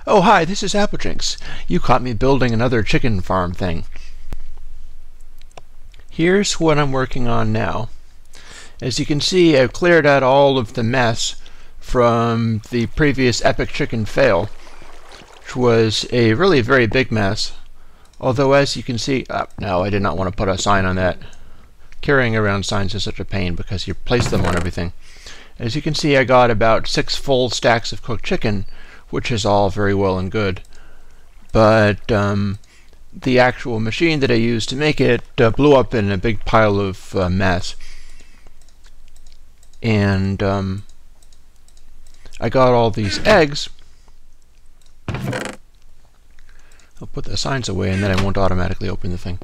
Oh hi, this is Applejinx. You caught me building another chicken farm thing. Here's what I'm working on now. As you can see, I've cleared out all of the mess from the previous epic chicken fail, which was a really very big mess. Although as you can see, no, I did not want to put a sign on that. Carrying around signs is such a pain because you place them on everything. As you can see, I got about 6 full stacks of cooked chicken, which is all very well and good. But the actual machine that I used to make it blew up in a big pile of mess. And I got all these eggs. I'll put the signs away and then I won't automatically open the thing.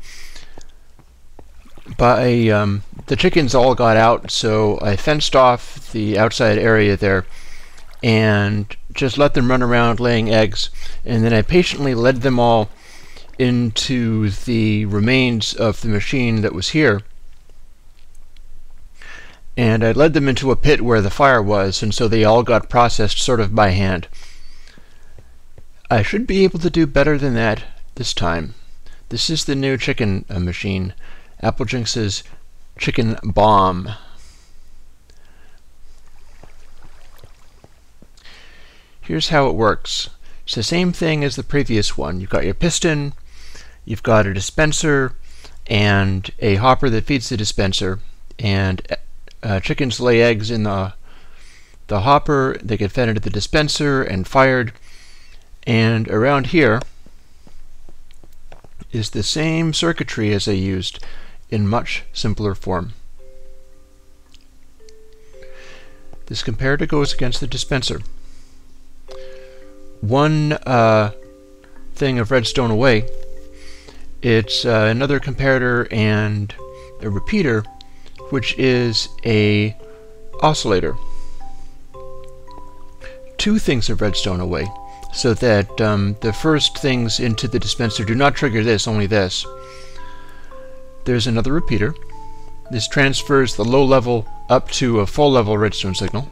But the chickens all got out, so I fenced off the outside area there and just let them run around laying eggs, and then I patiently led them all into the remains of the machine that was here, and I led them into a pit where the fire was, and so they all got processed sort of by hand. I should be able to do better than that this time. This is the new chicken machine, Applejinx's Chicken Bomb. Here's how it works. It's the same thing as the previous one. You've got your piston, you've got a dispenser, and a hopper that feeds the dispenser. And chickens lay eggs in the hopper, they get fed into the dispenser and fired. And around here is the same circuitry as I used in much simpler form. This comparator goes against the dispenser. One thing of redstone away, it's another comparator and a repeater, which is a oscillator. 2 things of redstone away, so that the first things into the dispenser do not trigger this, only this. There's another repeater. This transfers the low level up to a full level redstone signal.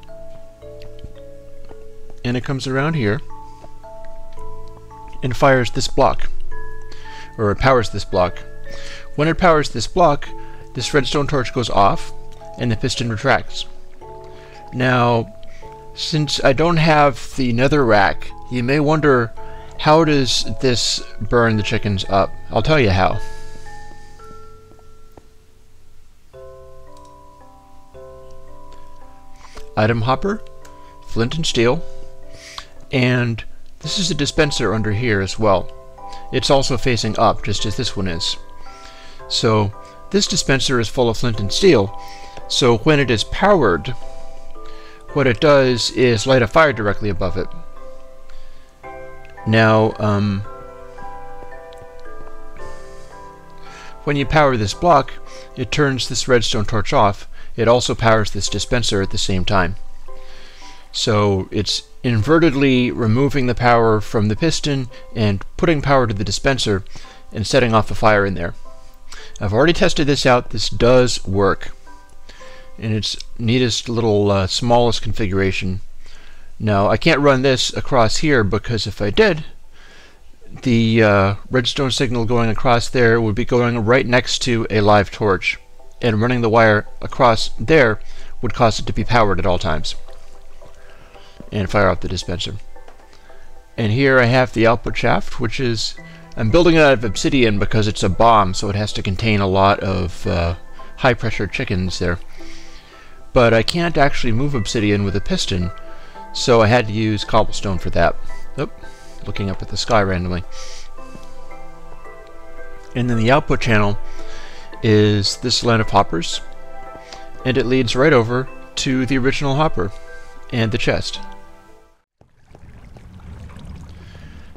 And it comes around here and fires this block, or it powers this block. When it powers this block, this redstone torch goes off and the piston retracts. Now, since I don't have the nether rack, you may wonder, how does this burn the chickens up? I'll tell you how. Item hopper, flint and steel, and this is a dispenser under here as well. It's also facing up, just as this one is. So this dispenser is full of flint and steel, so when it is powered, what it does is light a fire directly above it. Now, when you power this block, it turns this redstone torch off. It also powers this dispenser at the same time. So it's invertedly removing the power from the piston and putting power to the dispenser and setting off a fire in there. I've already tested this out. This does work in its neatest little smallest configuration. Now I can't run this across here because if I did, the redstone signal going across there would be going right next to a live torch, and running the wire across there would cause it to be powered at all times and fire up the dispenser. And here I have the output shaft, which is, I'm building it out of obsidian because it's a bomb, so it has to contain a lot of high pressure chickens there. But I can't actually move obsidian with a piston, so I had to use cobblestone for that. Oh, looking up at the sky randomly. And then the output channel is this line of hoppers, and it leads right over to the original hopper and the chest.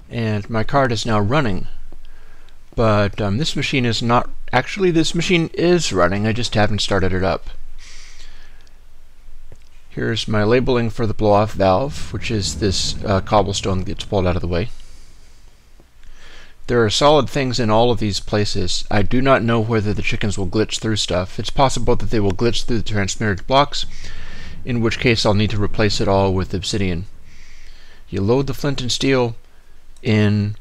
And my cart is now running, but this machine is not, actually this machine is running, I just haven't started it up. Here's my labeling for the blow-off valve, which is this cobblestone that gets pulled out of the way. There are solid things in all of these places. I do not know whether the chickens will glitch through stuff. It's possible that they will glitch through the transmitted blocks, in which case I'll need to replace it all with obsidian. You load the flint and steel in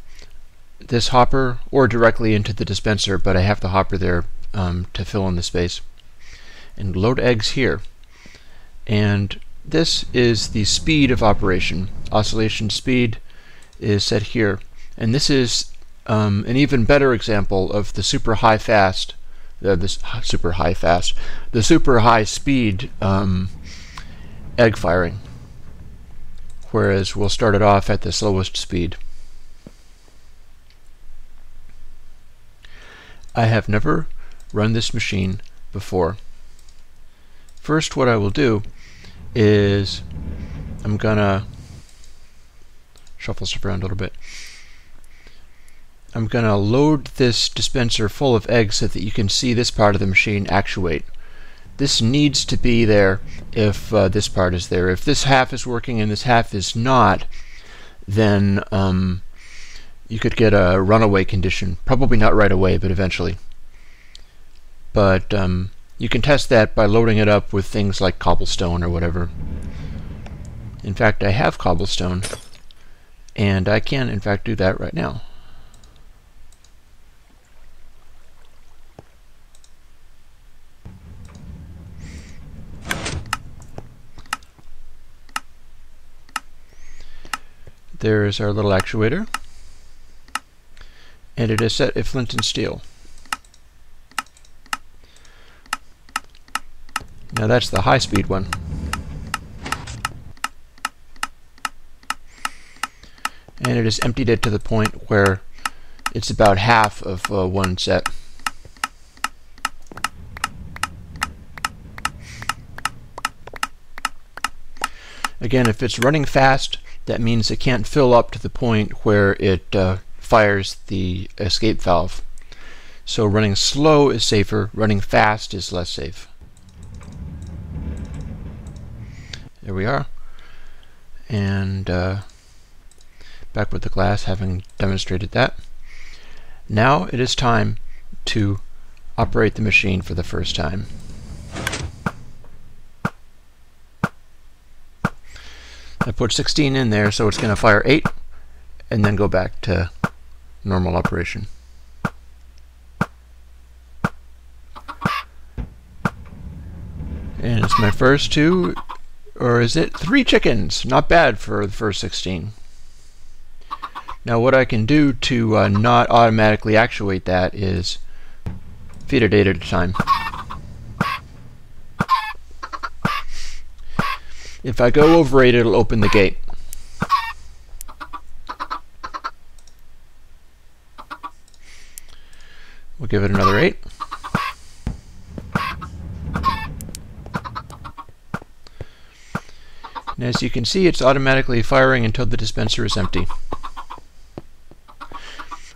this hopper or directly into the dispenser, but I have the hopper there to fill in the space. And load eggs here. And this is the speed of operation. Oscillation speed is set here. And this is an even better example of the super high speed egg firing. Whereas we'll start it off at the slowest speed. I have never run this machine before. First, what I will do is I'm gonna shuffle stuff around a little bit. I'm gonna load this dispenser full of eggs so that you can see this part of the machine actuate. This needs to be there if this part is there. If this half is working and this half is not, then you could get a runaway condition. Probably not right away, but eventually. But you can test that by loading it up with things like cobblestone or whatever. In fact, I have cobblestone, and I can, in fact, do that right now. There's our little actuator, and it is set at flint and steel. Now that's the high-speed one. And it has emptied it to the point where it's about half of one set. Again, if it's running fast, that means it can't fill up to the point where it fires the escape valve. So running slow is safer, running fast is less safe. There we are. And back with the glass, having demonstrated that. Now it is time to operate the machine for the first time. I put 16 in there, so it's going to fire 8 and then go back to normal operation. And it's my first 2, or is it 3 chickens? Not bad for the first 16. Now what I can do to not automatically actuate that is feed it 8 at a time. If I go over 8, it'll open the gate. We'll give it another 8. And as you can see, it's automatically firing until the dispenser is empty.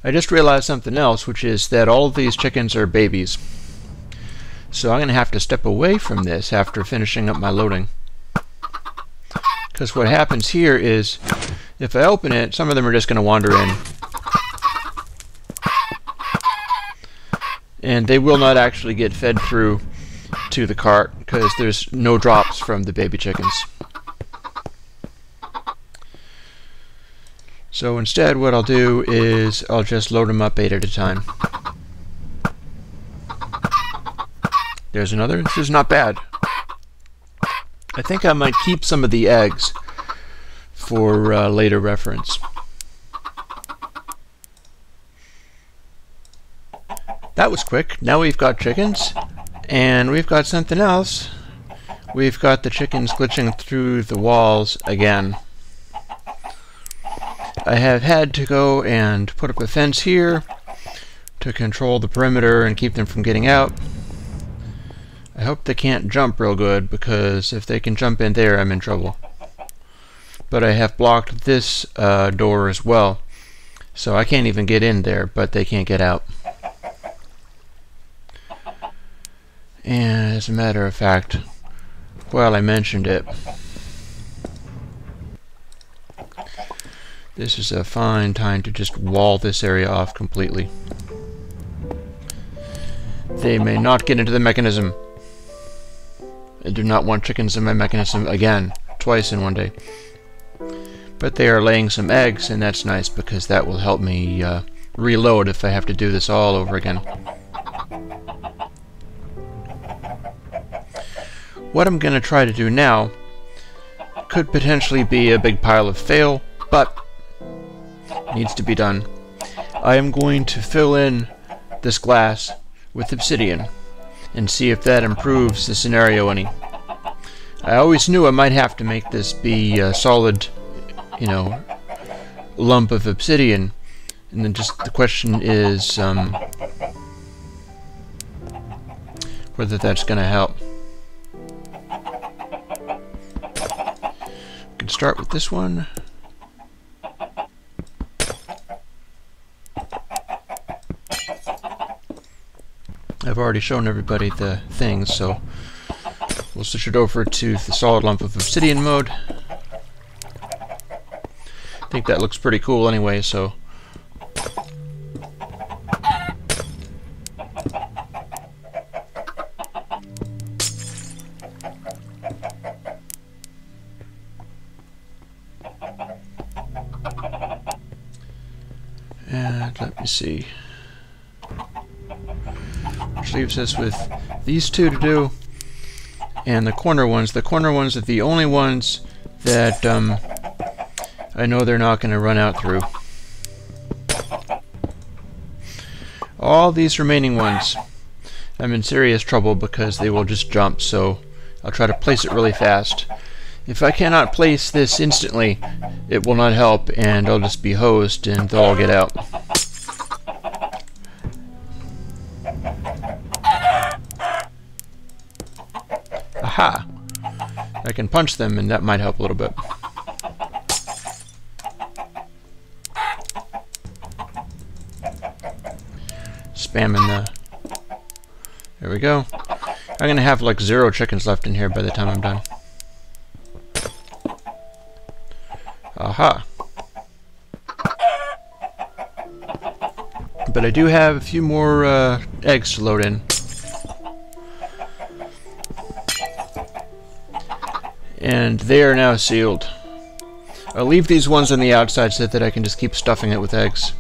I just realized something else, which is that all of these chickens are babies. So I'm going to have to step away from this after finishing up my loading. Because what happens here is, if I open it, some of them are just going to wander in. And they will not actually get fed through to the cart, because there's no drops from the baby chickens. So instead, what I'll do is I'll just load them up 8 at a time. There's another. This is not bad. I think I might keep some of the eggs for later reference. That was quick. Now we've got chickens, and we've got something else. We've got the chickens glitching through the walls again. I have had to go and put up a fence here to control the perimeter and keep them from getting out. I hope they can't jump real good, because if they can jump in there, I'm in trouble. But I have blocked this door as well, so I can't even get in there, but they can't get out. And as a matter of fact, while I mentioned it, this is a fine time to just wall this area off completely. They may not get into the mechanism. I do not want chickens in my mechanism again, twice in one day. But they are laying some eggs, and that's nice because that will help me reload if I have to do this all over again. What I'm going to try to do now could potentially be a big pile of fail, but needs to be done. I am going to fill in this glass with obsidian and see if that improves the scenario any. I always knew I might have to make this be a solid, you know, lump of obsidian, and then just the question is whether that's going to help. We can start with this one. I've already shown everybody the things, so we'll switch it over to the solid lump of obsidian mode. I think that looks pretty cool anyway, so and let me see. Which leaves us with these two to do, and the corner ones. The corner ones are the only ones that I know they're not going to run out through. All these remaining ones, I'm in serious trouble because they will just jump, so I'll try to place it really fast. If I cannot place this instantly, it will not help, and I'll just be hosed and they'll all get out. Aha! I can punch them, and that might help a little bit. Spamming the... There we go. I'm gonna have like 0 chickens left in here by the time I'm done. Aha! But I do have a few more eggs to load in. And they are now sealed. I'll leave these ones on the outside so that I can just keep stuffing it with eggs.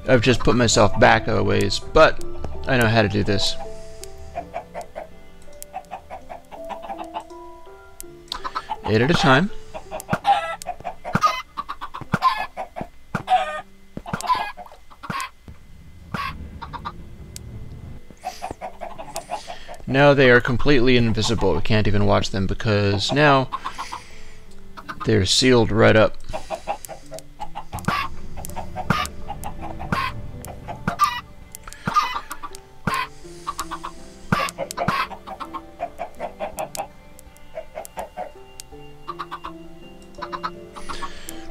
I've just put myself back a ways, but I know how to do this. 8 at a time. Now they are completely invisible. We can't even watch them because now they're sealed right up.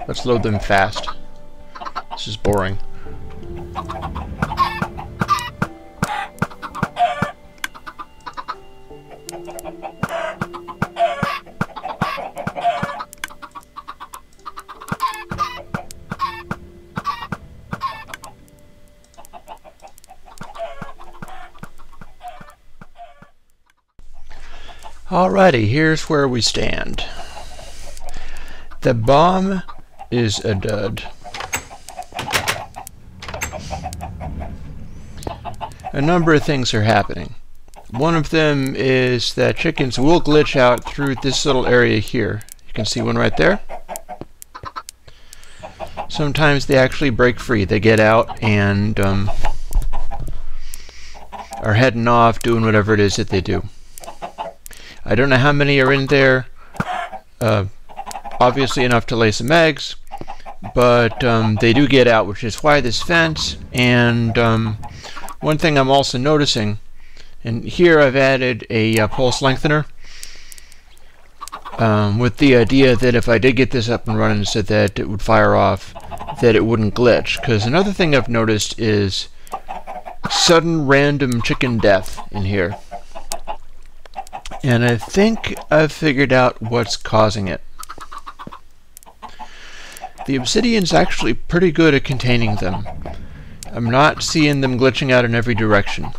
Let's load them fast. This is boring. Alrighty, here's where we stand. The bomb is a dud. A number of things are happening. One of them is that chickens will glitch out through this little area here. You can see one right there. Sometimes they actually break free. They get out and are heading off doing whatever it is that they do. I don't know how many are in there. Obviously enough to lay some eggs, but they do get out, which is why this fence. And one thing I'm also noticing, and here I've added a pulse lengthener with the idea that if I did get this up and running so that it would fire off, that it wouldn't glitch. Because another thing I've noticed is sudden random chicken death in here. And I think I've figured out what's causing it. The obsidian's actually pretty good at containing them. I'm not seeing them glitching out in every direction.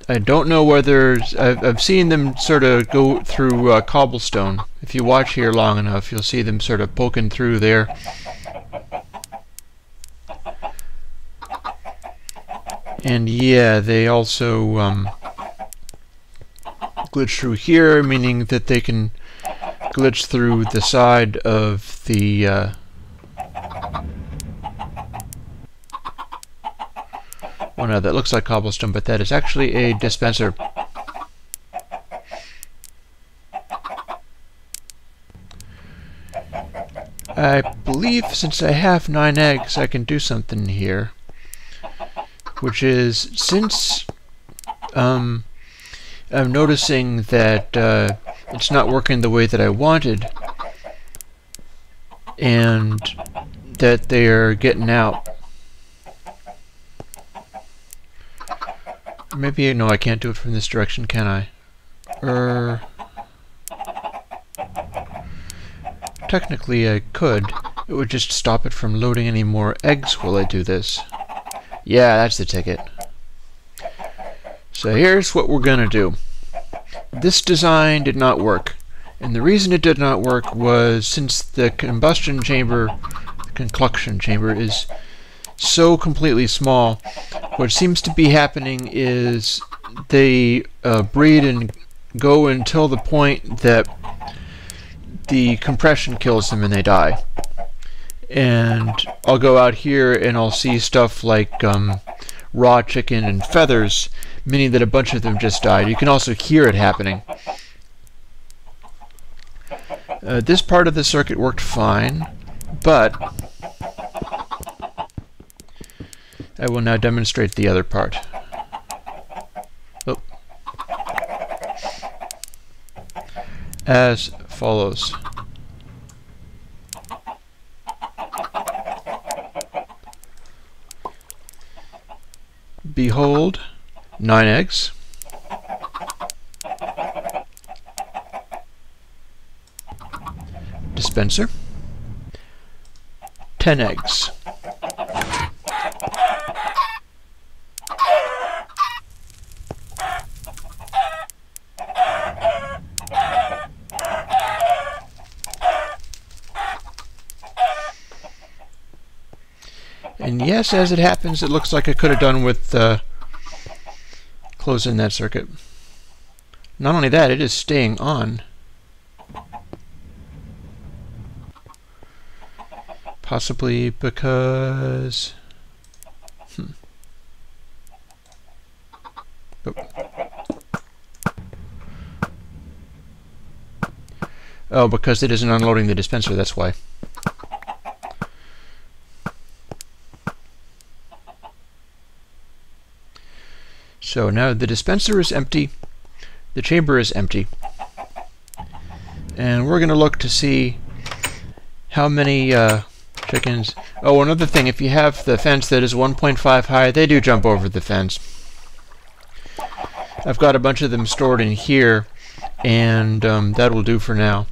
I don't know whether I've seen them sort of go through cobblestone. If you watch here long enough, you'll see them sort of poking through there. And yeah, they also glitch through here, meaning that they can glitch through the side of the oh no, that looks like cobblestone, but that is actually a dispenser. I believe since I have 9 eggs, I can do something here. Which is, since I'm noticing that it's not working the way that I wanted, and that they're getting out. Maybe, no, I can't do it from this direction, can I? Technically I could. It would just stop it from loading any more eggs while I do this. Yeah, that's the ticket. So here's what we're gonna do. This design did not work. And the reason it did not work was since the concoction chamber is so completely small, what seems to be happening is they breed and go until the point that the compression kills them and they die. And I'll go out here and I'll see stuff like raw chicken and feathers, meaning that a bunch of them just died. You can also hear it happening. This part of the circuit worked fine, but I will now demonstrate the other part. Oh. As follows. Behold, 9 eggs. Dispenser. 10 eggs. And yes, as it happens, it looks like I could have done with closing that circuit. Not only that, it is staying on. Possibly because... Oh, because it isn't unloading the dispenser, that's why. So now the dispenser is empty, the chamber is empty, and we're going to look to see how many chickens... Oh, another thing, if you have the fence that is 1.5 high, they do jump over the fence. I've got a bunch of them stored in here, and that will do for now.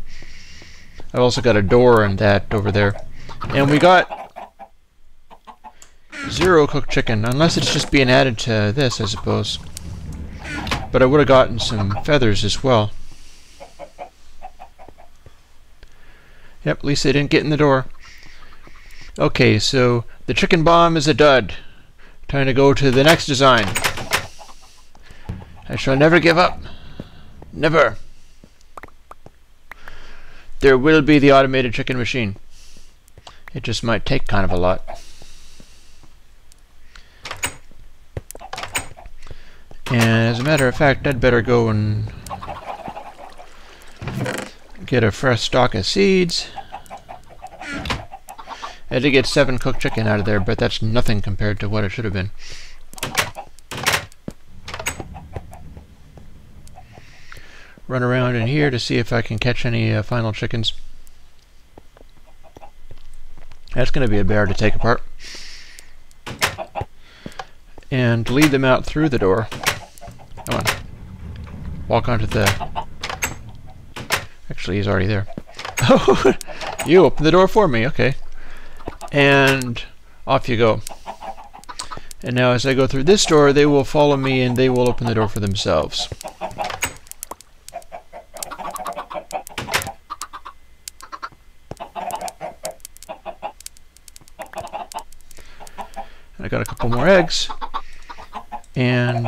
I've also got a door and that over there. And we got 0 cooked chicken, unless it's just being added to this, I suppose. But I would have gotten some feathers as well. Yep, at least they didn't get in the door. Okay, so the chicken bomb is a dud. Time to go to the next design. I shall never give up. Never. There will be the automated chicken machine. It just might take kind of a lot. And as a matter of fact, I'd better go and get a fresh stock of seeds. I did get 7 cooked chicken out of there, but that's nothing compared to what it should have been. Run around in here to see if I can catch any final chickens. That's going to be a bear to take apart. And lead them out through the door. Come on. Walk onto the... Actually, he's already there. Oh, you opened the door for me. Okay. And off you go. And now as I go through this door, they will follow me and they will open the door for themselves. I got a couple more eggs, and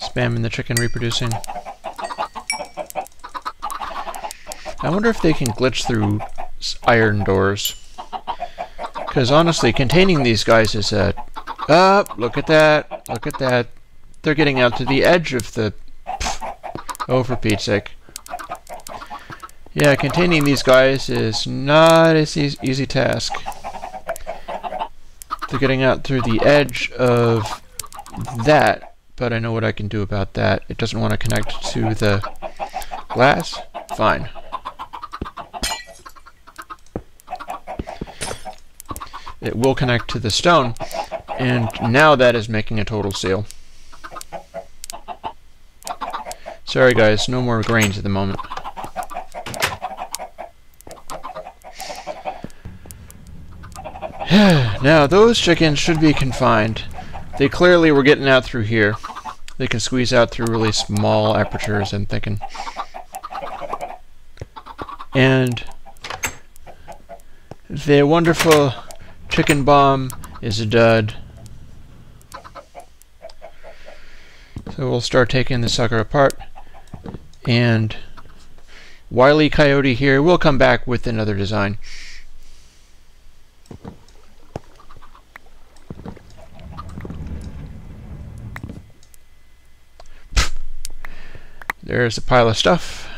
spamming the chicken reproducing. I wonder if they can glitch through iron doors. Because honestly, containing these guys is a... look at that, look at that. They're getting out to the edge of the... Oh, for Pete's sake. Yeah, containing these guys is not an easy task. They're getting out through the edge of that, but I know what I can do about that. It doesn't want to connect to the glass? Fine. It will connect to the stone, and now that is making a total seal. Sorry guys, no more grains at the moment. Now, those chickens should be confined. They clearly were getting out through here. They can squeeze out through really small apertures, I'm thinking. And the wonderful chicken bomb is a dud. So we'll start taking the sucker apart. And Wile E Coyote here will come back with another design. There's a pile of stuff.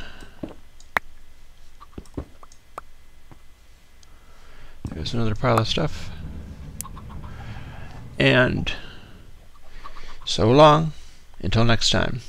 There's another pile of stuff. And so long, until next time.